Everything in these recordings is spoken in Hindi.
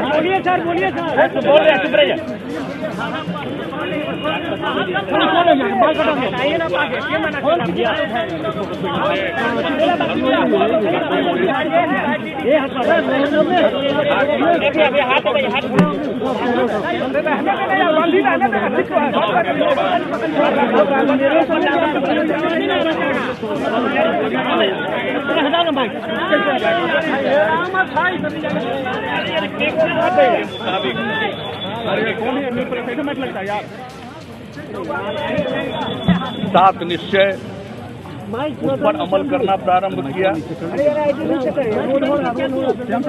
बोलिए सर, बोलिए सर, बोल रहे हैं। सात निश्चय उस पर अमल करना प्रारंभ किया।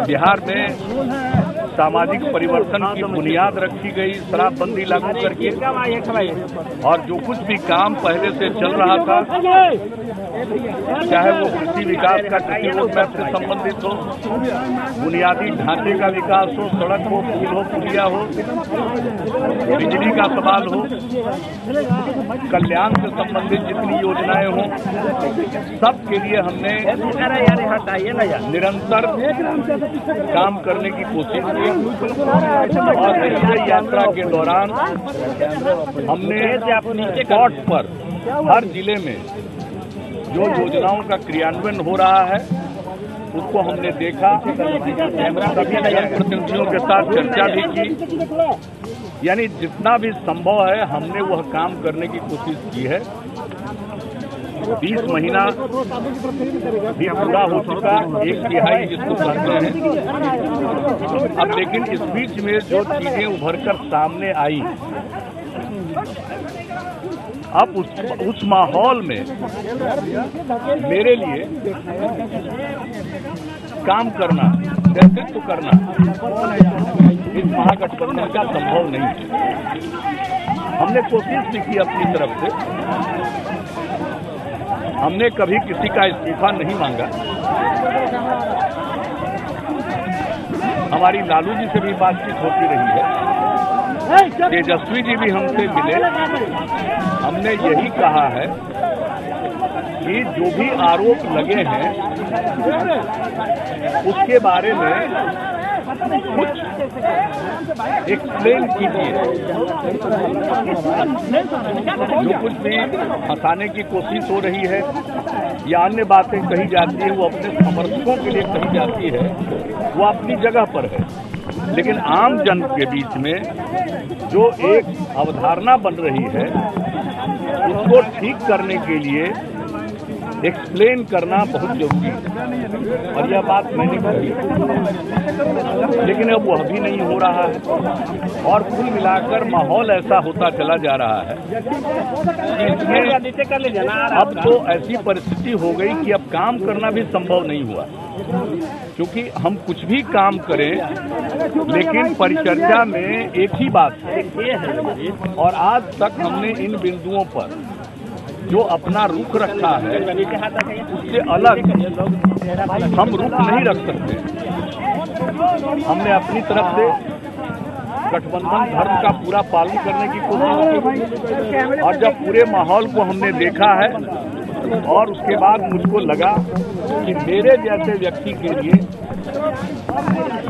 बिहार में सामाजिक परिवर्तन की बुनियाद रखी गई शराबबंदी लागू करके, और जो कुछ भी काम पहले से चल रहा था, चाहे वो कृषि विकास का कृषि रोड मैप से संबंधित हो, बुनियादी ढांचे का विकास हो, सड़क हो, पुल हो, पुलिया हो, बिजली का सवाल हो, कल्याण से संबंधित जितनी योजनाएं हो, सब के लिए हमने निरंतर काम करने की कोशिश की। और इस यात्रा के दौरान हमने स्पॉट पर हर जिले में जो योजनाओं का क्रियान्वयन हो रहा है उसको हमने देखा, सभी जनप्रतिनिधियों के साथ चर्चा भी की। यानी जितना भी संभव है हमने वह काम करने की कोशिश की है। 20 महीना भी पूरा हो चुका, 1/3 जिसको कहते हैं। अब लेकिन इस बीच में जो चीजें उभरकर सामने आई, अब उस माहौल में मेरे लिए काम करना, नेतृत्व करना इस महागठबंधन का संभव नहीं है। हमने कोशिश भी की अपनी तरफ से, हमने कभी किसी का इस्तीफा नहीं मांगा। हमारी लालू जी से भी बातचीत होती रही है, तेजस्वी जी भी हमसे मिले। हमने यही कहा है कि जो भी आरोप लगे हैं उसके बारे में कुछ एक्सप्लेन कीजिए। जो कुछ भी हंसाने की कोशिश हो रही है या अन्य बातें कही जाती है, वो अपने समर्थकों के लिए कही जाती है, वो अपनी जगह पर है। लेकिन आम जन के बीच में जो एक अवधारणा बन रही है उसको ठीक करने के लिए एक्सप्लेन करना बहुत जरूरी है। और यह बात मैंने कही, लेकिन अब वह भी नहीं हो रहा है। और कुल मिलाकर माहौल ऐसा होता चला जा रहा है कि अब तो ऐसी परिस्थिति हो गई कि अब काम करना भी संभव नहीं हुआ। क्योंकि हम कुछ भी काम करें, लेकिन परिचर्चा में एक ही बात है, और आज तक हमने इन बिंदुओं पर जो अपना रुख रखा है उससे अलग हम रुख नहीं रख सकते। हमने अपनी तरफ से गठबंधन धर्म का पूरा पालन करने की कोशिश की, और जब पूरे माहौल को हमने देखा है और उसके बाद मुझको लगा कि मेरे जैसे व्यक्ति के लिए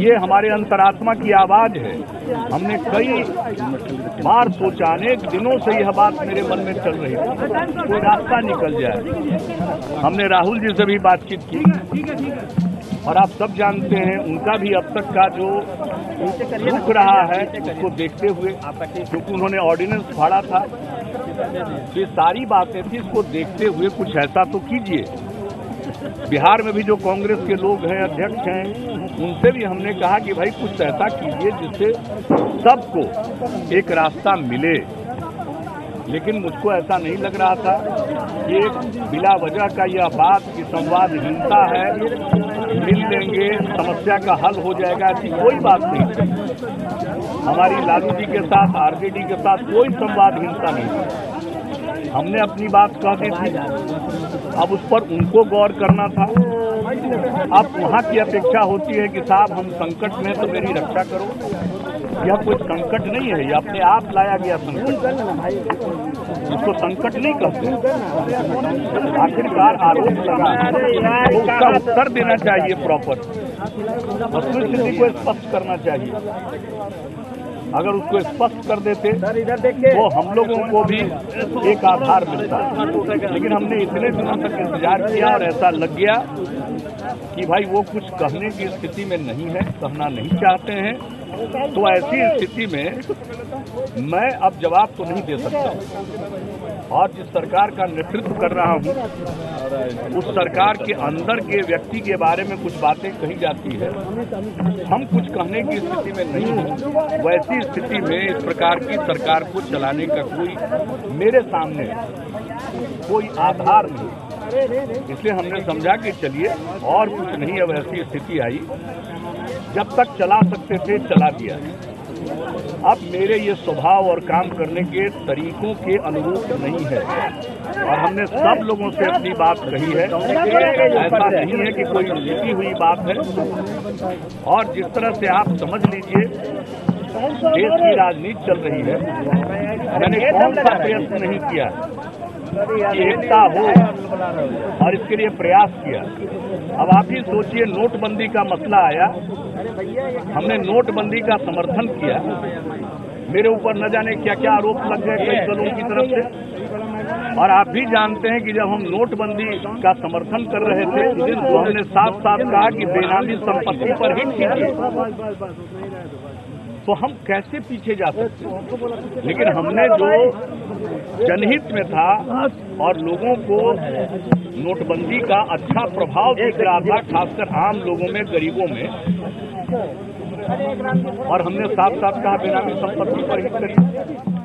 ये हमारे अंतरात्मा की आवाज है। हमने कई बार सोचा, अनेक दिनों से यह बात मेरे मन में चल रही थी, कोई रास्ता निकल जाए। हमने राहुल जी से भी बातचीत की, और आप सब जानते हैं उनका भी अब तक का जो रुक रहा है उसको देखते हुए, क्योंकि उन्होंने ऑर्डिनेंस फाड़ा था, ये सारी बातें थी, इसको देखते हुए कुछ ऐसा तो कीजिए। बिहार में भी जो कांग्रेस के लोग हैं, अध्यक्ष हैं, उनसे भी हमने कहा कि भाई कुछ ऐसा कीजिए जिससे सबको एक रास्ता मिले। लेकिन मुझको ऐसा नहीं लग रहा था कि बिला वजह का यह बात कि संवादहीनता है, मिल लेंगे समस्या का हल हो जाएगा, ऐसी कोई बात नहीं। हमारी लालू जी के साथ, आरजेडी के साथ कोई संवादहीनता नहीं। हमने अपनी बात कह दी थी, अब उस पर उनको गौर करना था। अब वहाँ की अपेक्षा होती है कि साहब हम संकट में तो मेरी रक्षा करो। यह कोई संकट नहीं है, यह अपने आप लाया गया संकट, इसको संकट नहीं कहते। आखिरकार आरोप लगा तो उसका उत्तर देना चाहिए प्रॉपर, वस्तुस्थिति को स्पष्ट करना चाहिए। अगर उसको स्पष्ट कर देते तो हम लोगों को भी एक आधार मिलता। लेकिन हमने इतने दिनों तक इंतजार किया और ऐसा लग गया कि भाई वो कुछ कहने की स्थिति में नहीं है, कहना नहीं चाहते हैं। तो ऐसी स्थिति में मैं अब जवाब तो नहीं दे सकता। और जिस सरकार का नेतृत्व कर रहा हूं, उस सरकार के अंदर के व्यक्ति के बारे में कुछ बातें कही जाती है, हम कुछ कहने की स्थिति में नहीं हैं। वैसी स्थिति में इस प्रकार की सरकार को चलाने का कोई मेरे सामने कोई आधार नहीं, इसलिए हमने समझा कि चलिए और कुछ नहीं। अब ऐसी स्थिति आई, जब तक चला सकते थे चला दिया। अब मेरे ये स्वभाव और काम करने के तरीकों के अनुरूप नहीं है और हमने सब लोगों से अपनी बात कही है। ऐसा नहीं है कि कोई लिखी हुई बात है। और जिस तरह से आप समझ लीजिए देश की राजनीति चल रही है, मैंने कौन सा प्रयत्न नहीं किया कि एकता हो और इसके लिए प्रयास किया। अब आप ही सोचिए, नोटबंदी का मसला आया, हमने नोटबंदी का समर्थन किया, मेरे ऊपर न जाने क्या क्या आरोप लग गए कई दलों की तरफ से। और आप भी जानते हैं कि जब हम नोटबंदी का समर्थन कर रहे थे तो हमने साफ साफ कहा कि बेनामी संपत्ति पर हिट कीजिए। तो हम कैसे पीछे जा सकते? लेकिन हमने जो जनहित में था और लोगों को नोटबंदी का अच्छा प्रभाव दिख रहा था, खासकर आम लोगों में, गरीबों में, और हमने साफ साफ कहा बेनामी संपत्ति पर हिट करिए।